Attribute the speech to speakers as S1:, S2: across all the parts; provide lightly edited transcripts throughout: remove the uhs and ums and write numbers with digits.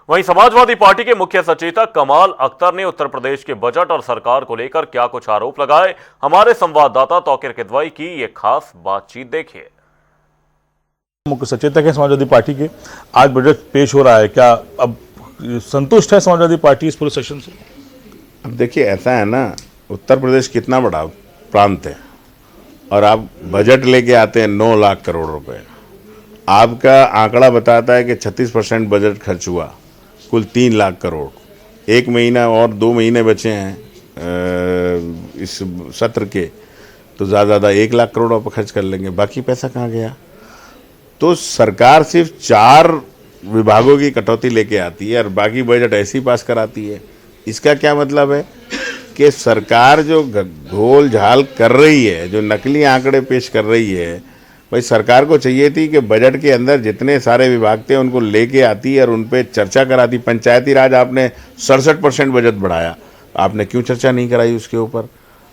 S1: वहीं समाजवादी पार्टी के मुख्य सचेतक कमाल अख्तर ने उत्तर प्रदेश के बजट और सरकार को लेकर क्या कुछ आरोप लगाए, हमारे संवाददाता तौकीर किदवई की ये खास बातचीत देखिए।
S2: मुख्य सचेतक है समाजवादी पार्टी के, आज बजट पेश हो रहा है, क्या अब संतुष्ट है समाजवादी पार्टी इस पूरे सेशन से?
S3: अब देखिए, ऐसा है ना, उत्तर प्रदेश कितना बड़ा प्रांत है और आप बजट लेके आते हैं 9 लाख करोड़ रुपए। आपका आंकड़ा बताता है कि 36% बजट खर्च हुआ, कुल 3 लाख करोड़। 1 महीना और 2 महीने बचे हैं इस सत्र के, तो ज़्यादा 1 लाख करोड़ आप खर्च कर लेंगे। बाकी पैसा कहाँ गया? तो सरकार सिर्फ 4 विभागों की कटौती लेके आती है और बाकी बजट ऐसे ही पास कराती है। इसका क्या मतलब है कि सरकार जो घोल झाल कर रही है, जो नकली आंकड़े पेश कर रही है, भाई सरकार को चाहिए थी कि बजट के अंदर जितने सारे विभाग थे उनको लेके आती और उन पे चर्चा कराती। पंचायती राज आपने 67% बजट बढ़ाया, आपने क्यों चर्चा नहीं कराई उसके ऊपर?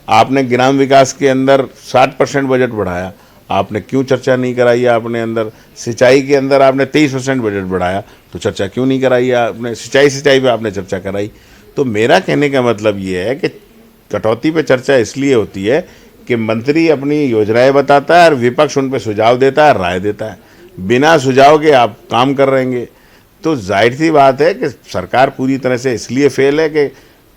S3: आपने ग्राम विकास के अंदर 60% बजट बढ़ाया, आपने क्यों चर्चा नहीं कराई? आपने अंदर सिंचाई के अंदर आपने 23% बजट बढ़ाया, तो चर्चा क्यों नहीं कराई? आपने सिंचाई पे आपने चर्चा कराई। तो मेरा कहने का मतलब ये है कि कटौती पे चर्चा इसलिए होती है कि मंत्री अपनी योजनाएं बताता है और विपक्ष उन पे सुझाव देता है, राय देता है। बिना सुझाव के आप काम कर रहेंगे तो जाहिर सी बात है कि सरकार पूरी तरह से इसलिए फेल है कि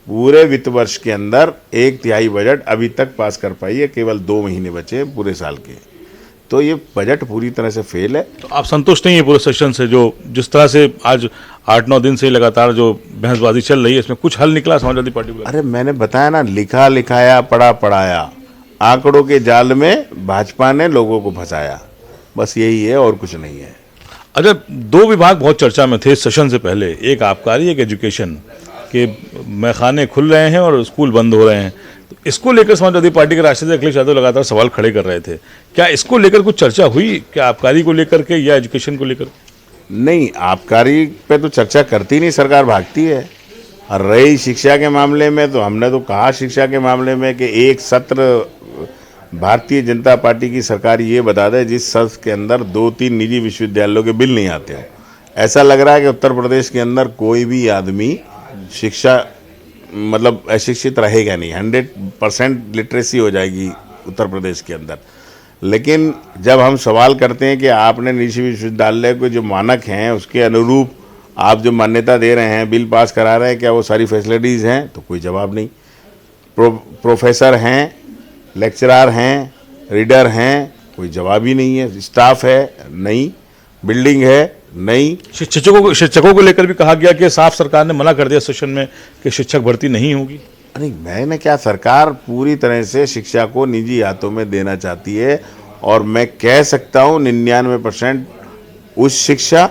S3: पूरे वित्त वर्ष के अंदर 1/3 बजट अभी तक पास कर पाई है, केवल 2 महीने बचे हैं पूरे साल के। तो ये बजट पूरी तरह से फेल है।
S2: तो आप संतुष्ट नहीं है पूरे सेशन से, जो जिस तरह से आज 8-9 दिन से लगातार जो बहसबाजी चल रही है, इसमें कुछ हल निकला समाजवादी पार्टी को?
S3: अरे मैंने बताया ना, लिखा लिखाया पढ़ा पढ़ाया, आंकड़ों के जाल में भाजपा ने लोगों को फंसाया, बस यही है और कुछ नहीं है।
S2: अच्छा, 2 विभाग बहुत चर्चा में थे सेशन से पहले, एक आबकारी, एक एजुकेशन, के मैखाने खुल रहे हैं और स्कूल बंद हो रहे हैं। तो इसको लेकर समाजवादी पार्टी के राष्ट्रीय अखिलेश यादव लगातार सवाल खड़े कर रहे थे। क्या इसको लेकर कुछ चर्चा हुई, क्या आबकारी को लेकर के या एजुकेशन को लेकर?
S3: नहीं, आबकारी पे तो चर्चा करती नहीं, सरकार भागती है। और रही शिक्षा के मामले में, तो हमने तो कहा शिक्षा के मामले में कि एक सत्र भारतीय जनता पार्टी की सरकार ये बता दे जिस सत्र के अंदर 2-3 निजी विश्वविद्यालयों के बिल नहीं आते हैं। ऐसा लग रहा है कि उत्तर प्रदेश के अंदर कोई भी आदमी शिक्षा मतलब अशिक्षित रहेगा नहीं, 100% लिटरेसी हो जाएगी उत्तर प्रदेश के अंदर। लेकिन जब हम सवाल करते हैं कि आपने निजी विश्वविद्यालय को जो मानक हैं उसके अनुरूप आप जो मान्यता दे रहे हैं, बिल पास करा रहे हैं, क्या वो सारी फैसिलिटीज़ हैं? तो कोई जवाब नहीं। प्रोफेसर हैं, लेक्चरर हैं, रीडर हैं, कोई जवाब ही नहीं है। स्टाफ है नहीं, बिल्डिंग है नहीं।
S2: शिक्षकों को लेकर भी कहा गया कि साफ सरकार ने मना कर दिया सेशन में कि शिक्षक भर्ती नहीं होगी।
S3: अरे मैंने क्या, सरकार पूरी तरह से शिक्षा को निजी हाथों में देना चाहती है और मैं कह सकता हूँ 99% उच्च शिक्षा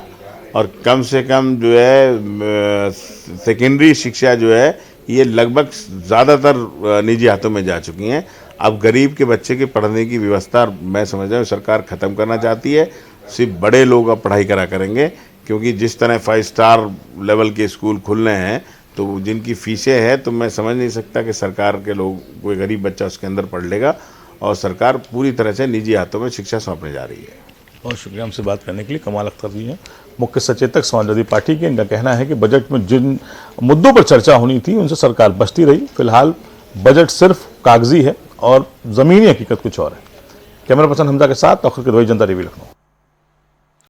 S3: और कम से कम जो है सेकेंडरी शिक्षा जो है ये लगभग ज़्यादातर निजी हाथों में जा चुकी हैं। अब गरीब के बच्चे के पढ़ने की व्यवस्था मैं समझ रहा हूँ सरकार ख़त्म करना चाहती है। सिर्फ बड़े लोग अब पढ़ाई करा करेंगे, क्योंकि जिस तरह 5 स्टार लेवल के स्कूल खुल रहे हैं तो जिनकी फीसें हैं, तो मैं समझ नहीं सकता कि सरकार के लोग, कोई गरीब बच्चा उसके अंदर पढ़ लेगा। और सरकार पूरी तरह से निजी हाथों में शिक्षा सौंपने जा रही है।
S2: बहुत शुक्रिया हमसे बात करने के लिए। कमाल अख्तर जी हैं मुख्य सचेतक समाजवादी पार्टी के। इनका कहना है कि बजट में जिन मुद्दों पर चर्चा होनी थी उनसे सरकार बचती रही। फिलहाल बजट सिर्फ कागजी है और ज़मीनी हकीकत कुछ और है। कैमरा पर्सन हमजा के साथ तौकीर किदवई, जनता टीवी, लखनऊ।